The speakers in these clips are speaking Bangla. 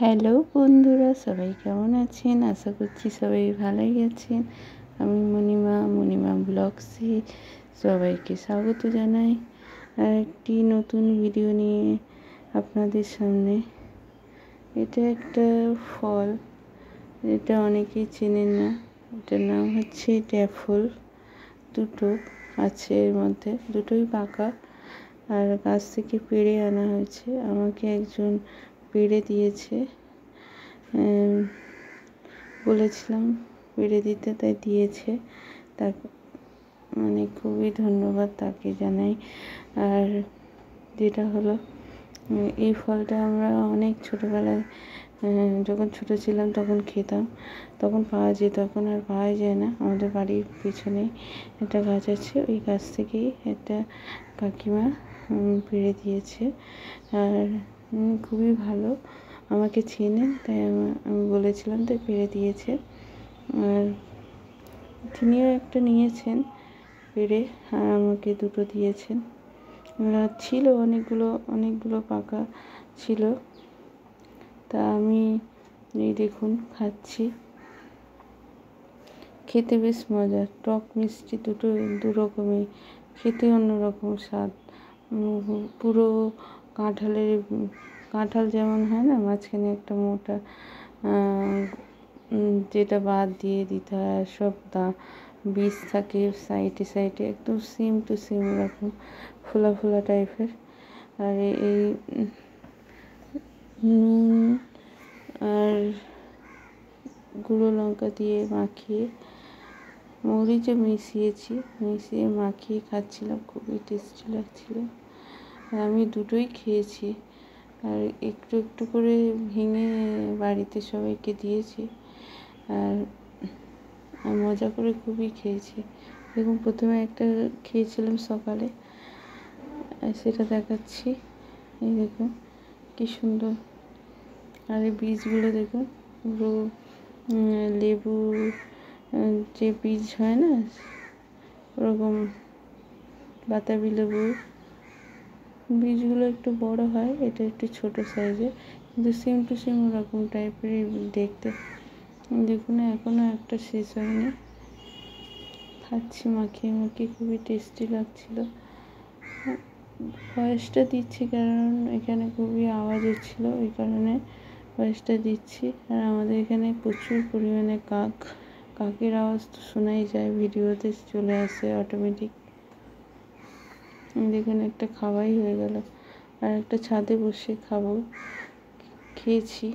হ্যালো বন্ধুরা, সবাই কেমন আছেন? আশা করছি সবাই ভালোই আছেন। আমি মণিমা ব্লগসে সবাইকে স্বাগত জানাই আর একটি নতুন ভিডিও নিয়ে আপনাদের সামনে। এটা একটা ফল, এটা অনেকেই চেনেন না। এটার নাম হচ্ছে ড্যাফল। দুটো আছে, এর মধ্যে দুটোই পাকা আর গাছ থেকে পেড়ে আনা হয়েছে। আমাকে একজন পেড়ে দিয়েছে, বলেছিলাম পেড়ে দিতে, তাই দিয়েছে। তাকে মানে খুবই ধন্যবাদ তাকে জানাই। আর যেটা হলো, এই ফলটা আমরা অনেক ছোটোবেলায় যখন ছোটো ছিলাম তখন খেতাম, তখন পাওয়া যেত, এখন আর পাওয়া যায় না। আমাদের বাড়ির পিছনেই একটা গাছ আছে, ওই গাছ থেকেই একটা কাকিমা পেড়ে দিয়েছে। আর খুবই ভালো, আমাকে চেনেন, তাই আমি বলেছিলাম, তাই পেড়ে দিয়েছে। আর তিনিও একটা নিয়েছেন পেড়ে, আর আমাকে দুটো দিয়েছেন। ছিল অনেকগুলো পাকা ছিল, তা আমি এই দেখুন খাচ্ছি। খেতে বেশ মজা, টক মিষ্টি দু রকমই, খেতে অন্যরকম স্বাদ। পুরো কাঁঠাল যেমন হয় না, মাঝখানে একটা মোটা যেটা বাদ দিয়ে দিতে হয়, আর সব বীজ থাকে সাইডে, একদম সেম টু সেম এরকম ফোলা টাইপের। আর এই নুন আর গুঁড়ো লঙ্কা দিয়ে মাখিয়ে, মরিচও মিশিয়ে মাখিয়ে খাচ্ছিলাম, খুবই টেস্টি লাগছিল। আর আমি দুটোই খেয়েছি, আর একটু করে ভেঙে বাড়িতে সবাইকে দিয়েছি। আর মজা করে খুবই খেয়েছি। দেখুন, প্রথমে একটা খেয়েছিলাম সকালে, আর সেটা দেখাচ্ছি। এই দেখুন কি সুন্দর। আর এই বীজগুলো দেখুন, পুরো লেবু যে বীজ হয় না, ওরকম বাতাবি লেবুর বীজগুলো একটু বড় হয়, এটা একটু ছোট সাইজের, কিন্তু সেম টু সেম ওরকম টাইপেরই দেখতে। দেখুন, এখনও একটা শেষ হয়নি। খাচ্ছি মাখিয়ে, খুবই টেস্টি লাগছিল। ভয়েসটা দিচ্ছি কারণ এখানে খুবই আওয়াজ হচ্ছিল, ওই কারণে ভয়েসটা দিচ্ছি। আর আমাদের এখানে প্রচুর পরিমাণে কাকের আওয়াজ তো শোনাই যায়, ভিডিওতে চলে আসে অটোমেটিক। দেখুন, একটা খাওয়াই হয়ে গেল, আর একটা ছাদে বসে খেয়েছি।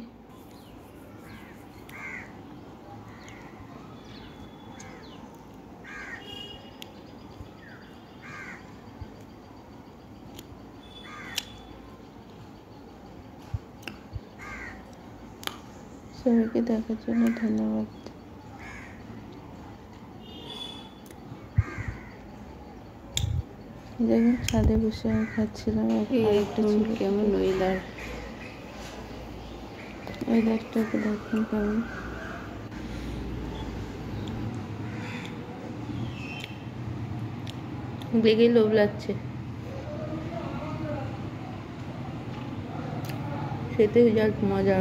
সবাইকে দেখার জন্য ধন্যবাদ। দেখুন, ছাদে বসে আমি খাচ্ছিলাম। কেমন ওয়েদারটাকে দেখুন কেমন। দেখেই লোভ লাগছে, খেতে যা মজা।